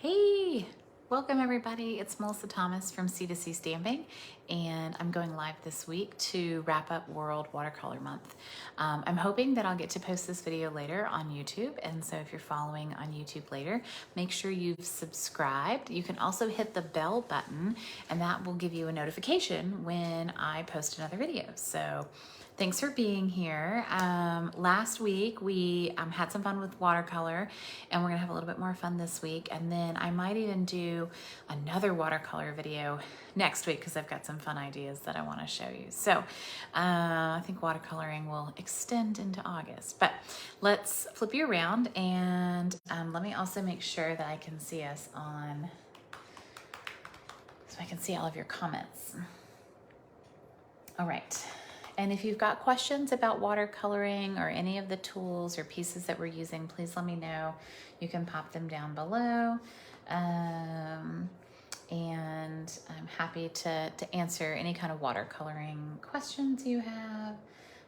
Hey, welcome everybody. It's Melissa Thomas from C2C Stamping, and I'm going live this week to wrap up World Watercolor Month. I'm hoping that I'll get to post this video later on YouTube, and so if you're following on YouTube later, make sure you've subscribed. You can also hit the bell button, and that will give you a notification when I post another video. So thanks for being here. Last week we had some fun with watercolor, and we're gonna have a little bit more fun this week. And then I might even do another watercolor video next week because I've got some fun ideas that I wanna show you. So I think watercoloring will extend into August, but let's flip you around and let me also make sure that I can see us on, so I can see all of your comments. All right. And if you've got questions about watercoloring or any of the tools or pieces that we're using, please let me know. You can pop them down below. And I'm happy to answer any kind of watercoloring questions you have.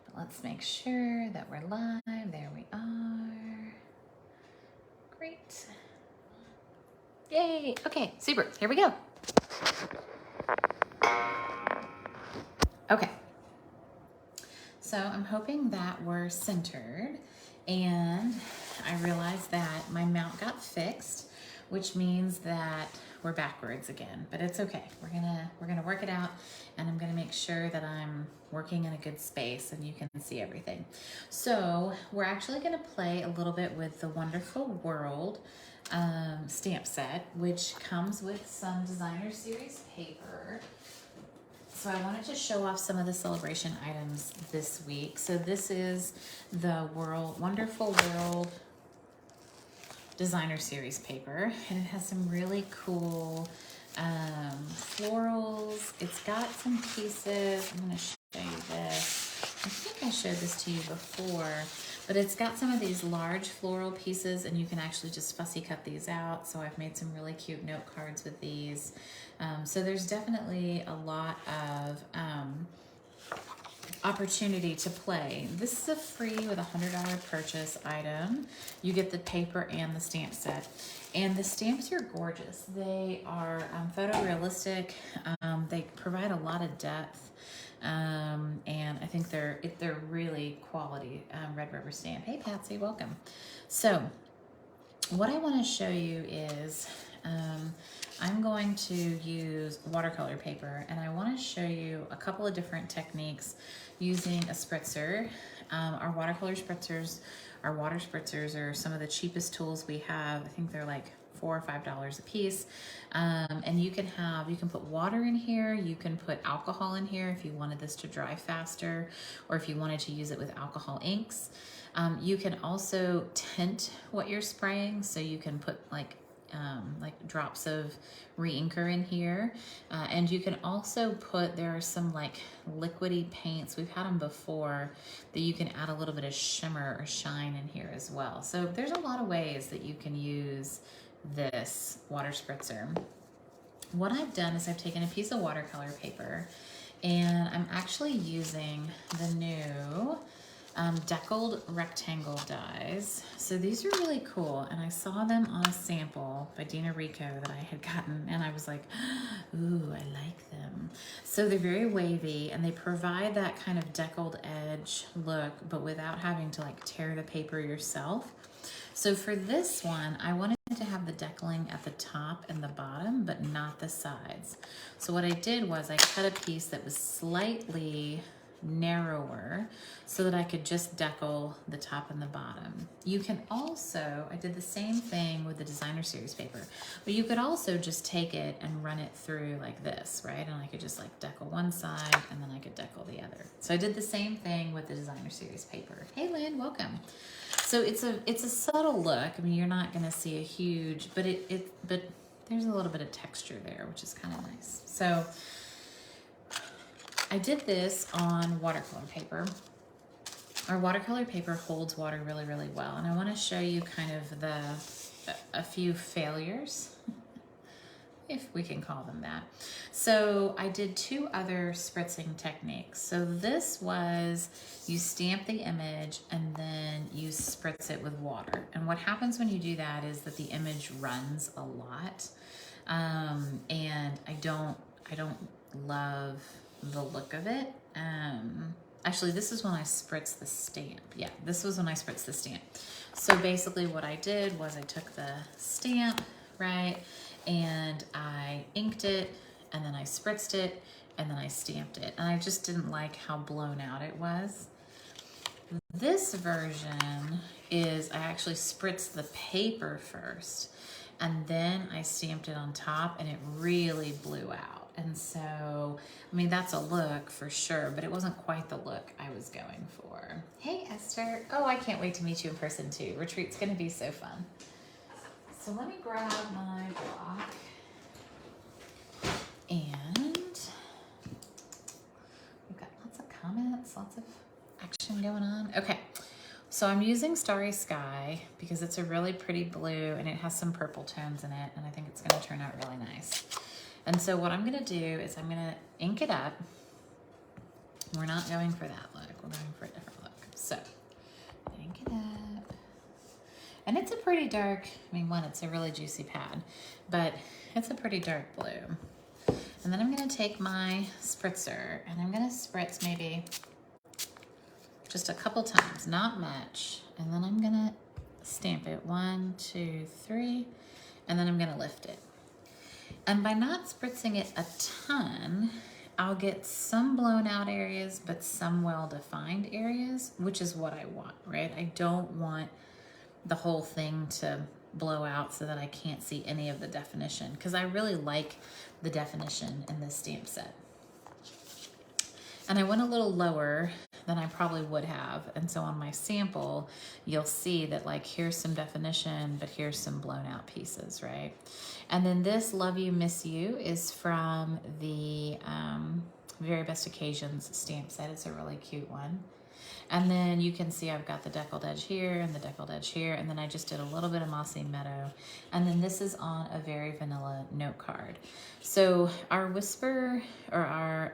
But let's make sure that we're live. There we are. Great. Yay. Okay, super. Here we go. Okay. So I'm hoping that we're centered, and I realized that my mount got fixed, which means that we're backwards again, but it's okay. We're gonna work it out, and I'm gonna make sure that I'm working in a good space and you can see everything. So we're actually gonna play a little bit with the Wonderful World stamp set, which comes with some designer series paper. So I wanted to show off some of the celebration items this week. So this is the Wonderful World Designer Series paper, and it has some really cool florals. It's got some pieces. I'm going to show you this. I think I showed this to you before, but it's got some of these large floral pieces, and you can actually just fussy cut these out. So I've made some really cute note cards with these. So there's definitely a lot of opportunity to play. This is a free with a $100 purchase item. You get the paper and the stamp set. And the stamps are gorgeous. They are photorealistic. They provide a lot of depth. And I think they're really quality red rubber stamp. Hey Patsy, welcome. So what I want to show you is I'm going to use watercolor paper, and I want to show you a couple of different techniques using a spritzer. Our watercolor spritzers, our water spritzers are some of the cheapest tools we have. I think they're like $4 or $5 a piece. And you can put water in here, you can put alcohol in here if you wanted this to dry faster, or if you wanted to use it with alcohol inks. You can also tint what you're spraying, so you can put like drops of re-inker in here. And you can also put, there are some like liquidy paints, we've had them before, that you can add a little bit of shimmer or shine in here as well. So there's a lot of ways that you can use this water spritzer. What I've done is I've taken a piece of watercolor paper, and I'm actually using the new deckled rectangle dies. So these are really cool, and I saw them on a sample by Dina Rico that I had gotten, and I was like, ooh, I like them. So they're very wavy, and they provide that kind of deckled edge look, but without having to like tear the paper yourself. So for this one, I wanted to have the deckling at the top and the bottom, but not the sides. So what I did was I cut a piece that was slightly narrower so that I could just deckle the top and the bottom. You can also, I did the same thing with the designer series paper, but you could also just take it and run it through like this, right? And I could just like deckle one side, and then I could deckle the other. So I did the same thing with the designer series paper. Hey Lynn, welcome. So it's a subtle look. I mean, you're not gonna see a huge, but but there's a little bit of texture there, which is kind of nice. So I did this on watercolor paper. Our watercolor paper holds water really, really well. And I want to show you kind of a few failures. if we can call them that. So I did two other spritzing techniques. So this was, you stamp the image and then you spritz it with water. And what happens when you do that is that the image runs a lot. And I don't love the look of it. Actually, this is when I spritz the stamp. Yeah, this was when I spritzed the stamp. So basically what I did was I took the stamp, right, and I inked it, and then I spritzed it, and then I stamped it. And I just didn't like how blown out it was. This version is I actually spritzed the paper first, and then I stamped it on top, and it really blew out. And so, I mean, that's a look for sure, but it wasn't quite the look I was going for. Hey, Esther. Oh, I can't wait to meet you in person too. Retreat's gonna be so fun. So let me grab my block. And we've got lots of comments, lots of action going on. Okay, so I'm using Starry Sky because it's a really pretty blue and it has some purple tones in it, and I think it's gonna turn out really nice. And so what I'm gonna do is I'm gonna ink it up. We're not going for that look, we're going for a different look. So, ink it up. And it's a pretty dark, I mean, one, it's a really juicy pad, but it's a pretty dark blue. And then I'm gonna take my spritzer and I'm gonna spritz maybe just a couple times, not much. And then I'm gonna stamp it, 1, 2, 3, and then I'm gonna lift it. And by not spritzing it a ton, I'll get some blown out areas, but some well-defined areas, which is what I want, right? I don't want the whole thing to blow out so that I can't see any of the definition, because I really like the definition in this stamp set. And I went a little lower than I probably would have. And so on my sample, you'll see that like, here's some definition, but here's some blown out pieces, right? And then this Love You, Miss You is from the Very Best Occasions stamp set. It's a really cute one. And then you can see I've got the deckled edge here and the deckled edge here. And then I just did a little bit of Mossy Meadow. And then this is on a very vanilla note card. So our Whisper, or our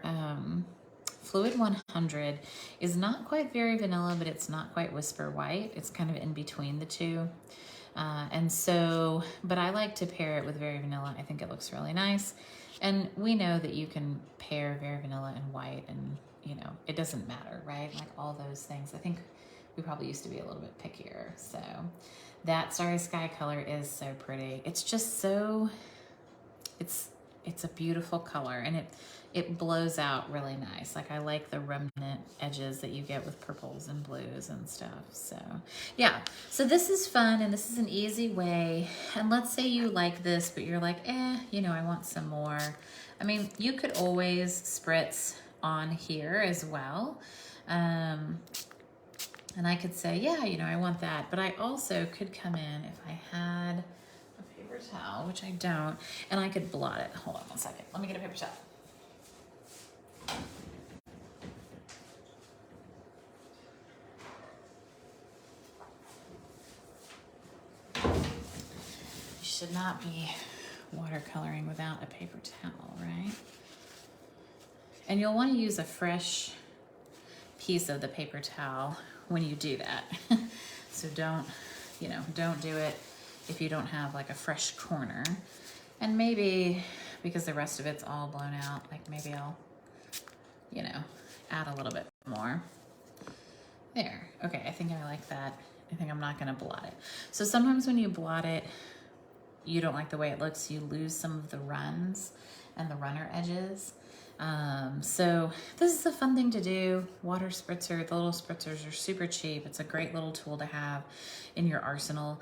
Fluid 100 is not quite Very Vanilla, but it's not quite Whisper White. It's kind of in between the two. And so, but I like to pair it with Very Vanilla. I think it looks really nice. And we know that you can pair Very Vanilla and white, and you know, it doesn't matter, right? Like all those things. I think we probably used to be a little bit pickier. So that Starry Sky color is so pretty. It's just so, it's a beautiful color, and it blows out really nice. Like I like the remnant edges that you get with purples and blues and stuff. So yeah, so this is fun, and this is an easy way. And let's say you like this, but you're like, you know, I want some more. I mean, you could always spritz on here as well. And I could say, yeah, you know, I want that. But I also could come in if I had a paper towel, which I don't, and I could blot it. Hold on one second. Let me get a paper towel. You should not be watercoloring without a paper towel, right? And you'll want to use a fresh piece of the paper towel when you do that. So don't, you know, don't do it if you don't have like a fresh corner. And maybe because the rest of it's all blown out, like maybe I'll, you know, add a little bit more. There, okay, I think I like that. I think I'm not gonna blot it. So sometimes when you blot it, you don't like the way it looks, you lose some of the runs and the runner edges. So this is a fun thing to do. Water spritzer, the little spritzers are super cheap. It's a great little tool to have in your arsenal.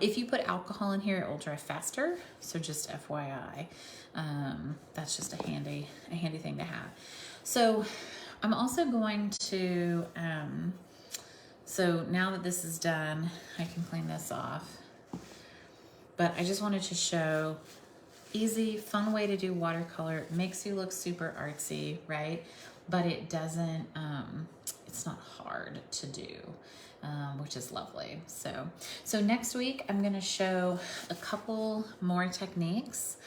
If you put alcohol in here, it will dry faster. So just FYI, that's just a handy thing to have. So I'm also going to, so now that this is done, I can clean this off. But I just wanted to show easy, fun way to do watercolor. It makes you look super artsy, right? But it doesn't, It's not hard to do, which is lovely. So next week I'm gonna show a couple more techniques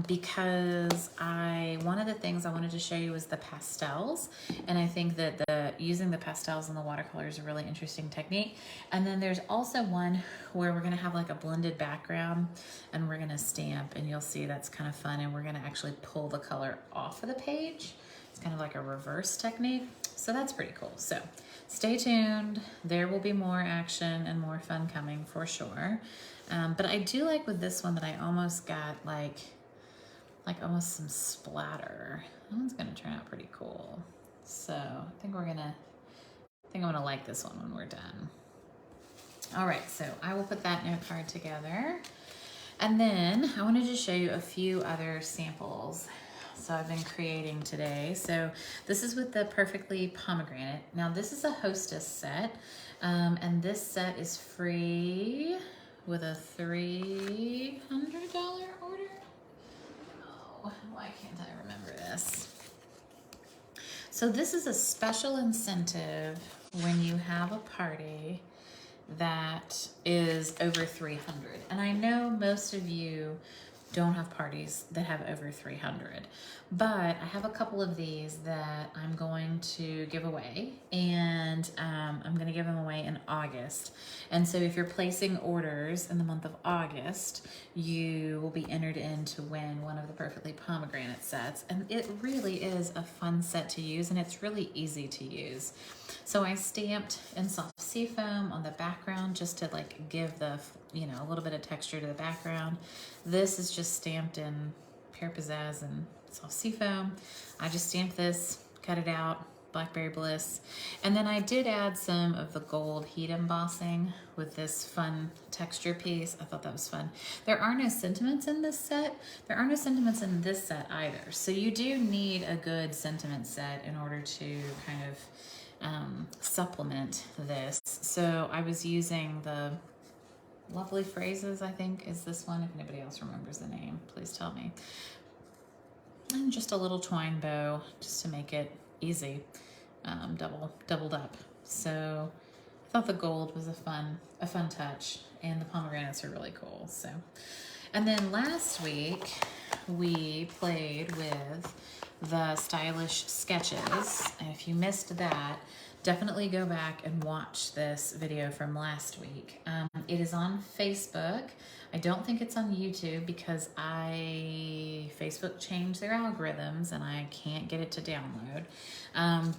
because one of the things I wanted to show you was the pastels, and I think that using the pastels and the watercolor is a really interesting technique. And then there's also one where we're gonna have like a blended background and we're gonna stamp, and you'll see that's kind of fun, and we're gonna actually pull the color off of the page. It's kind of like a reverse technique. So that's pretty cool. So stay tuned. There will be more action and more fun coming for sure. But I do like with this one that I almost got like almost some splatter. That one's gonna turn out pretty cool. So I think I'm gonna like this one when we're done. All right, so I will put that note card together. And then I wanted to show you a few other samples. So I've been creating today. So this is with the Perfectly Pomegranate. Now this is a Hostess set, and this set is free with a $300 order. Oh, why can't I remember this? So this is a special incentive when you have a party that is over 300. And I know most of you don't have parties that have over 300, but I have a couple of these that I'm going to give away, and I'm going to give them away in August. And so if you're placing orders in the month of August, you will be entered in to win one of the Perfectly Pomegranate sets. And it really is a fun set to use, and it's really easy to use. So I stamped in soft seafoam on the background just to like give the, a little bit of texture to the background. This is just stamped in Pear Pizzazz and soft seafoam. I just stamped this, cut it out, Blackberry Bliss. And then I did add some of the gold heat embossing with this fun texture piece. I thought that was fun. There are no sentiments in this set. There are no sentiments in this set either. So you do need a good sentiment set in order to kind of supplement this. So I was using the Lovely Phrases, I think is this one. If anybody else remembers the name, please tell me. And just a little twine bow just to make it easy, doubled up. So I thought the gold was a fun touch, and the pomegranates are really cool. So, and then last week we played with the stylish sketches, and if you missed that, definitely go back and watch this video from last week. It is on Facebook. I don't think it's on YouTube because Facebook changed their algorithms and I can't get it to download.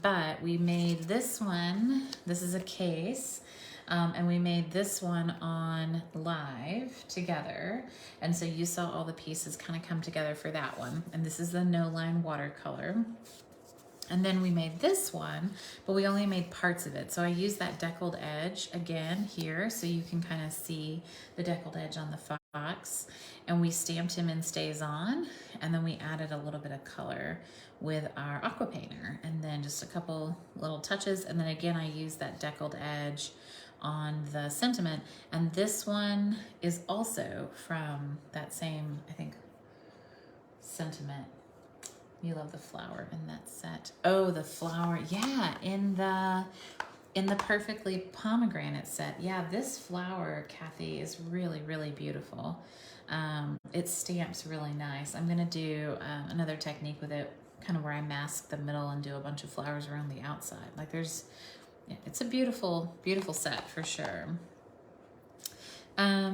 But we made this one. This is a case. And we made this one on live together. And so you saw all the pieces kind of come together for that one. And this is the No Line watercolor. And then we made this one, but we only made parts of it. So I used that deckled edge again here, so you can kind of see the deckled edge on the fox. And we stamped him in Stays On, and then we added a little bit of color with our aqua painter, and then just a couple little touches. And then again, I used that deckled edge on the sentiment. And this one is also from that same, I think, sentiment. You love the flower in that set. Oh, the flower. Yeah, in the Perfectly Pomegranate set. Yeah, this flower, Kathy, is really, really beautiful. It stamps really nice. I'm going to do another technique with it, kind of where I mask the middle and do a bunch of flowers around the outside. Like it's a beautiful, beautiful set for sure.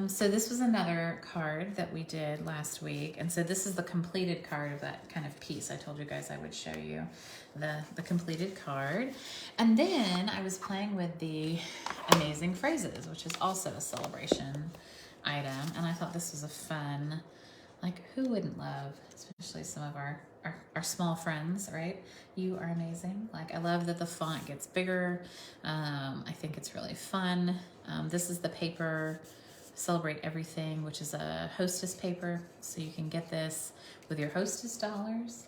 So this was another card that we did last week. And so this is the completed card of that kind of piece. I told you guys I would show you the completed card. And then I was playing with the Amazing Phrases, which is also a celebration item. And I thought this was a fun, like, who wouldn't love, especially some of our small friends, right? You are amazing. Like, I love that the font gets bigger. I think it's really fun. This is the paper Celebrate Everything, which is a Hostess paper, so you can get this with your Hostess dollars.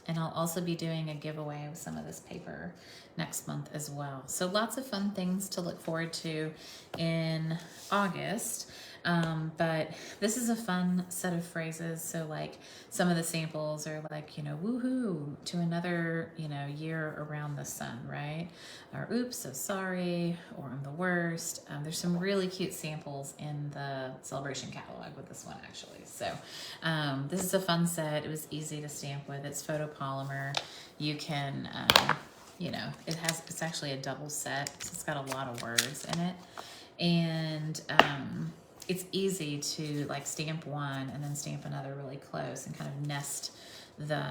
And I'll also be doing a giveaway of some of this paper next month as well. So lots of fun things to look forward to in August. But this is a fun set of phrases. So like some of the samples are like, you know, woohoo, to another, you know, year around the sun, right? Or oops, so sorry, or I'm the worst. There's some really cute samples in the celebration catalog with this one actually. So this is a fun set. It was easy to stamp with. It's photopolymer. You can, you know, it's actually a double set, so it's got a lot of words in it. And it's easy to like stamp one and then stamp another really close and kind of nest the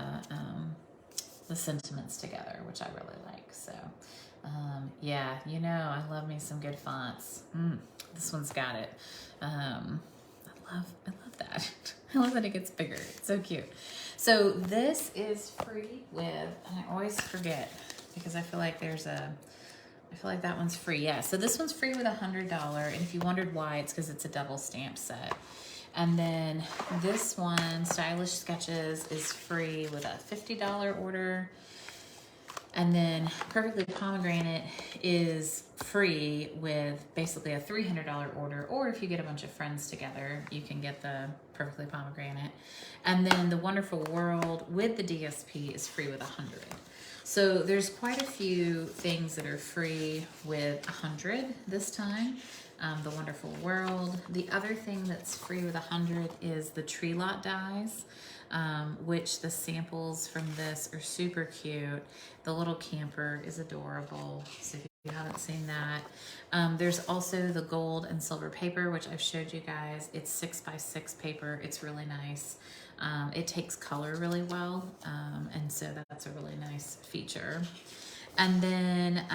sentiments together, which I really like. So yeah, you know, I love me some good fonts. This one's got it. I love that. I love that it gets bigger. It's so cute. So this is free with, and I always forget because I feel like that one's free. Yeah, so this one's free with $100. And if you wondered why, it's because it's a double stamp set. And then this one, Stylish Sketches, is free with a $50 order. And then Perfectly Pomegranate is free with basically a $300 order. Or if you get a bunch of friends together, you can get the Perfectly Pomegranate. And then the Wonderful World with the DSP is free with $100. So there's quite a few things that are free with $100 this time. The Wonderful World. The other thing that's free with $100 is the Tree Lot dies, which the samples from this are super cute. The little camper is adorable. So if you haven't seen that, there's also the gold and silver paper, which I've showed you guys. It's 6x6 paper. It's really nice. It takes color really well, and so that's a really nice feature. And then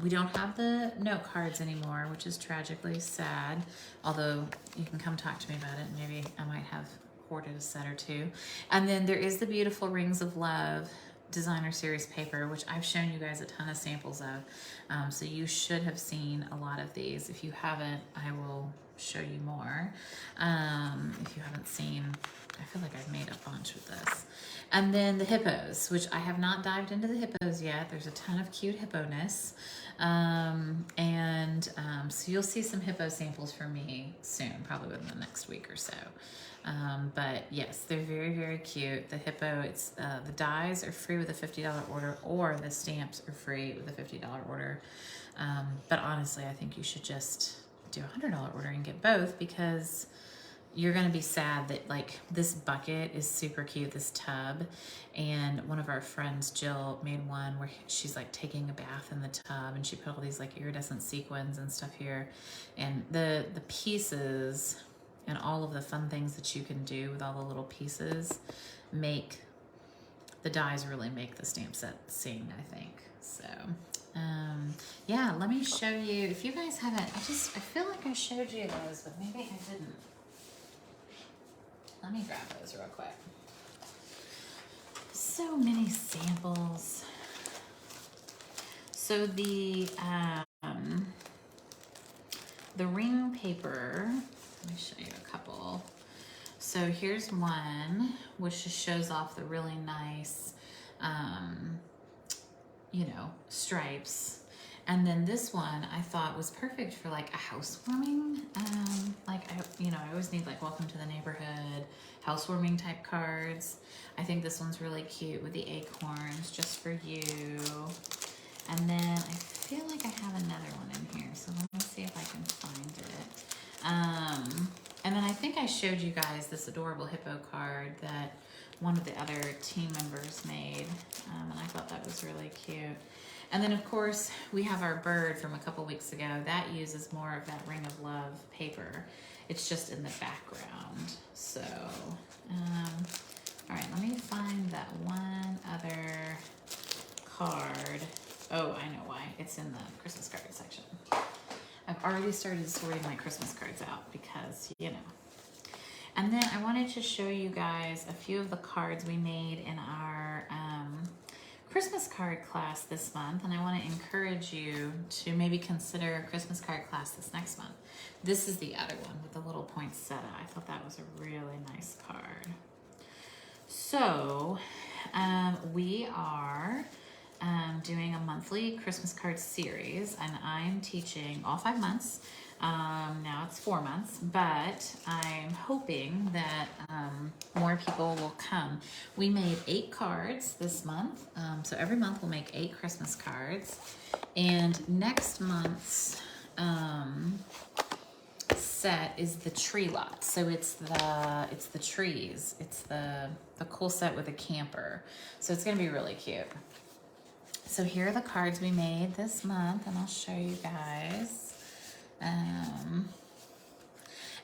we don't have the note cards anymore, which is tragically sad, although you can come talk to me about it. Maybe I might have hoarded a set or two. And then there is the beautiful Rings of Love designer series paper, which I've shown you guys a ton of samples of. So you should have seen a lot of these. If you haven't, I will show you more. If you haven't seen, I feel like I've made a bunch with this. And then the hippos, which I have not dived into the hippos yet. There's a ton of cute hippo-ness. So you'll see some hippo samples from me soon, probably within the next week or so. But yes, they're very, very cute. The hippo, it's the dies are free with a $50 order, or the stamps are free with a $50 order. But honestly, I think you should just do a $100 order and get both, because you're gonna be sad that like this bucket is super cute, this tub, and one of our friends, Jill, made one where she's like taking a bath in the tub, and she put all these like iridescent sequins and stuff here, and the pieces and all of the fun things that you can do with all the little pieces make the dies really make the stamp set sing, I think. So yeah, let me show you, if you guys haven't, I feel like I showed you those, but maybe I didn't. Let me grab those real quick. So many samples. So the ring paper, let me show you a couple. So here's one, which just shows off the really nice, you know, stripes. And then this one I thought was perfect for like a housewarming. I always need like welcome to the neighborhood, housewarming type cards. I think this one's really cute with the acorns, just for you. And then I feel like I have another one in here, so let me see if I can find it. And then I think I showed you guys this adorable hippo card that one of the other team members made, and I thought that was really cute. And then of course we have our bird from a couple weeks ago. That uses more of that Ring of Love paper. It's just in the background. So, all right, let me find that one other card. Oh, I know why. It's in the Christmas card section. I've already started sorting my Christmas cards out because, you know. And then I wanted to show you guys a few of the cards we made in our Christmas card class this month, and I want to encourage you to maybe consider a Christmas card class this next month. This is the other one with the little poinsettia. I thought that was a really nice card. So we are doing a monthly Christmas card series, and I'm teaching all 5 months. Now it's 4 months, but I'm hoping that more people will come. We made 8 cards this month, so every month we'll make 8 Christmas cards, and next month's set is the tree lot. So it's the trees. It's the cool set with a camper. So it's gonna be really cute. So here are the cards we made this month, and I'll show you guys.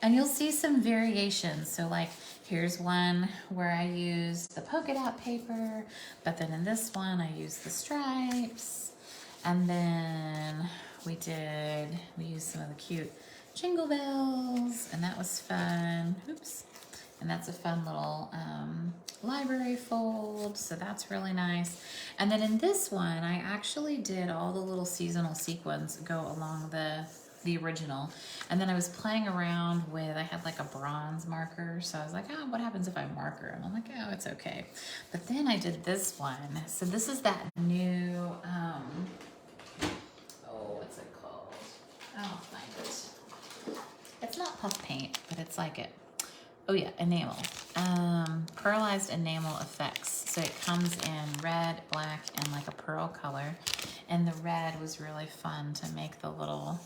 And you'll see some variations. So like here's one where I used the polka dot paper, but then in this one I used the stripes. And then we used some of the cute jingle bells, and that was fun. Oops. And that's a fun little library fold, so that's really nice. And then in this one, I actually did all the little seasonal sequins go along the original. And then I was playing around with, I had like a bronze marker, so I was like, oh, what happens if I marker? And I'm like, oh, it's okay. But then I did this one. So this is that new, what's it called? I'll find it. It's not puff paint, but it's like it. Oh yeah, enamel. Pearlized enamel effects. So it comes in red, black, and like a pearl color. And the red was really fun to make the little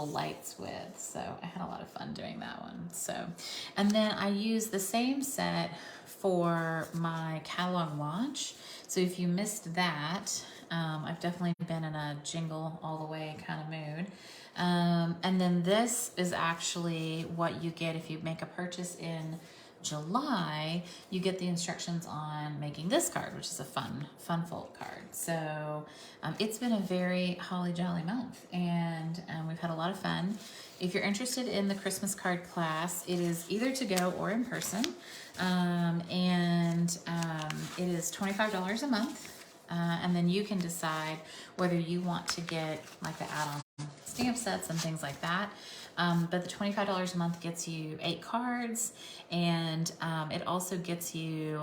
lights with. So I had a lot of fun doing that one. So, and then I used the same set for my catalog launch. So if you missed that, I've definitely been in a jingle all the way kind of mood. And then this is actually what you get if you make a purchase in July. You get the instructions on making this card, which is a fun fold card. So it's been a very holly jolly month, and we've had a lot of fun. If you're interested in the Christmas card class, it is either to go or in person, and it is $25 a month. And then you can decide whether you want to get like the add-on stamp sets and things like that. But the $25 a month gets you 8 cards, and it also gets you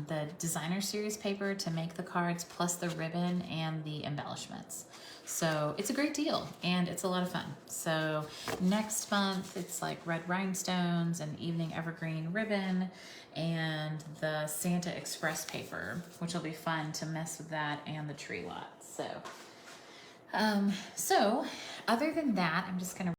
the designer series paper to make the cards, plus the ribbon and the embellishments. So it's a great deal, and it's a lot of fun. So next month it's like red rhinestones and evening evergreen ribbon and the Santa Express paper, which will be fun to mess with that, and the tree lot. So, so other than that, I'm just gonna